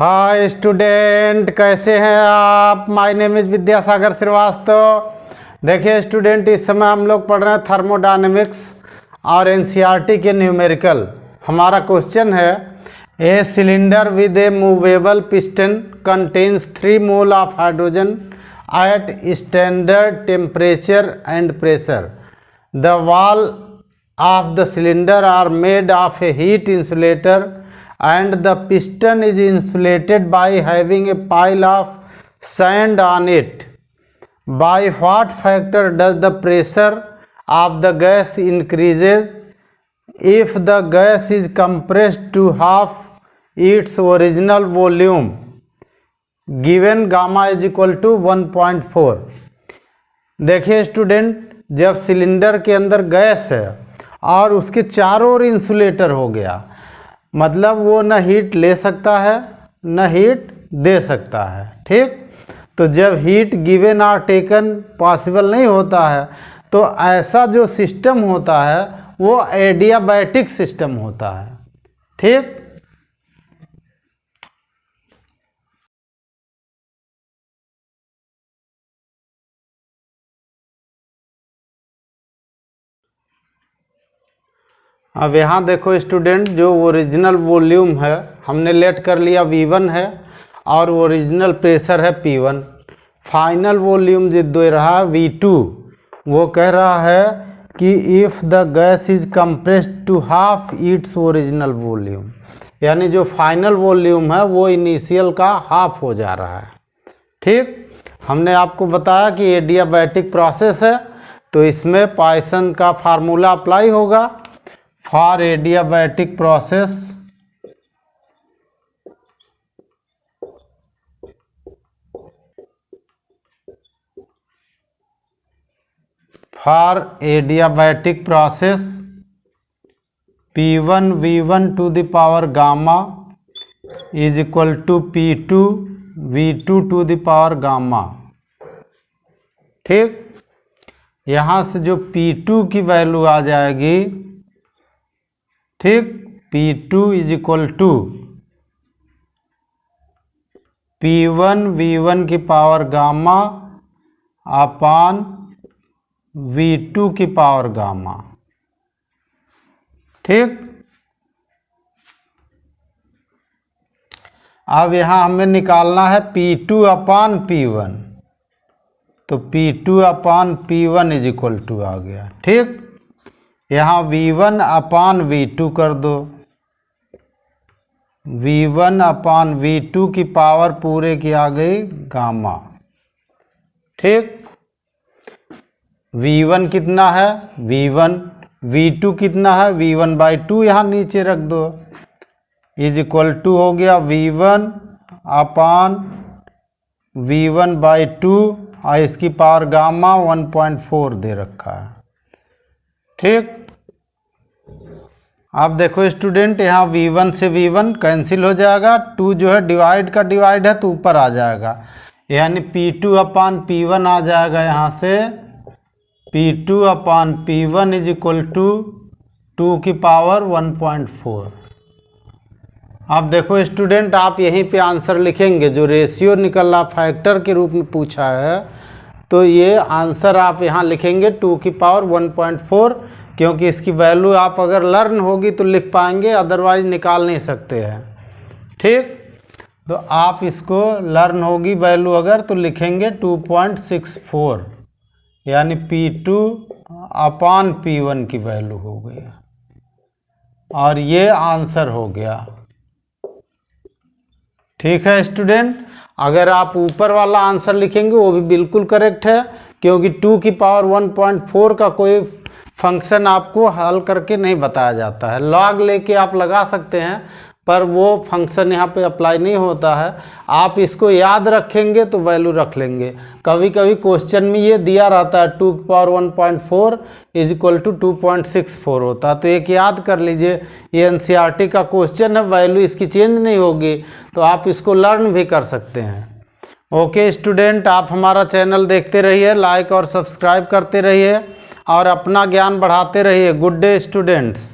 Hi student, कैसे हैं आप। My name is Vidyasagar Shrivastava. देखिए स्टूडेंट, इस समय हम लोग पढ़ रहे हैं थर्मोडायनेमिक्स और एनसीईआरटी के न्यूमेरिकल। हमारा क्वेश्चन है, a cylinder with a movable piston contains 3 mole of hydrogen at standard temperature and pressure. The wall of the cylinder are made of a heat insulator and the piston is insulated by having a pile of sand on it. By what factor does the pressure of the gas increases if the gas is compressed to half its original volume given gamma is equal to 1.4। देखिए student, जब cylinder के अंदर gas है और उसके चारों ओर insulator हो गया, मतलब वो न हीट ले सकता है न हीट दे सकता है। ठीक, तो जब हीट गिवन और टेकन पॉसिबल नहीं होता है तो ऐसा जो सिस्टम होता है वो एडियाबैटिक सिस्टम होता है। ठीक, अब यहाँ देखो स्टूडेंट, जो ओरिजिनल वॉल्यूम है हमने लेट कर लिया V1 है और ओरिजिनल प्रेशर है P1। फाइनल वॉल्यूम जो दे रहा है V2, वो कह रहा है कि if the gas is compressed to half its original volume, यानी जो फाइनल वॉल्यूम है वो इनिशियल का हाफ हो जा रहा है। ठीक, हमने आपको बताया कि एडियाबैटिक प्रोसेस है तो इसमें पॉइसन का फार्मूला अप्लाई होगा। For adiabatic process, P1 V1 to the power gamma is equal to P2 V2 to the power gamma। ठीक, यहाँ से जो P2 की वैल्यू आ जाएगी, ठीक, P2 is equal to P1 V1 की पावर गामा अपान V2 की पावर गामा। ठीक, अब यहाँ हमें निकालना है P2 अपान P1, तो P2 अपान P1 इज इक्वल टू आ गया। ठीक, यहाँ V1 अपान V2 कर दो, V1 अपान V2 की पावर पूरे की आ गई गामा। ठीक, V1 कितना है V1, V2 कितना है V1/2, यहाँ नीचे रख दो, इज इक्वल टू हो गया V1 अपान V1/2 और इसकी पावर गामा 1.4 दे रखा है। ठीक, अब देखो स्टूडेंट, यहाँ V1 से V1 कैंसिल हो जाएगा, 2 जो है डिवाइड का डिवाइड है तो ऊपर आ जाएगा, यानी P2 अपान P1 आ जाएगा। यहाँ से P2 अपान P1 इज इक्वल टू 2 की पावर 1.4। अब देखो स्टूडेंट, आप यहीं पे आंसर लिखेंगे, जो रेशियो निकल रहा फैक्टर के रूप में पूछा है तो ये आंसर आप यहाँ लिखेंगे 2 की पावर 1.4, क्योंकि इसकी वैल्यू आप अगर लर्न होगी तो लिख पाएंगे, अदरवाइज निकाल नहीं सकते हैं। ठीक, तो आप इसको लर्न होगी वैल्यू अगर तो लिखेंगे 2.64, यानी P2 अपान P1 की वैल्यू हो गई और ये आंसर हो गया। ठीक है स्टूडेंट, अगर आप ऊपर वाला आंसर लिखेंगे वो भी बिल्कुल करेक्ट है, क्योंकि 2 की पावर 1.4 का कोई फंक्शन आपको हल करके नहीं बताया जाता है। लॉग लेके आप लगा सकते हैं पर वो फंक्शन यहाँ पे अप्लाई नहीं होता है। आप इसको याद रखेंगे तो वैल्यू रख लेंगे। कभी कभी क्वेश्चन में ये दिया रहता है 2 की पावर 1.4 इज इक्वल टू 2.64 होता है, तो एक याद कर लीजिए, ये एनसीईआरटी का क्वेश्चन है, वैल्यू इसकी चेंज नहीं होगी, तो आप इसको लर्न भी कर सकते हैं। ओके स्टूडेंट, आप हमारा चैनल देखते रहिए, लाइक और सब्सक्राइब करते रहिए और अपना ज्ञान बढ़ाते रहिए। Good day students.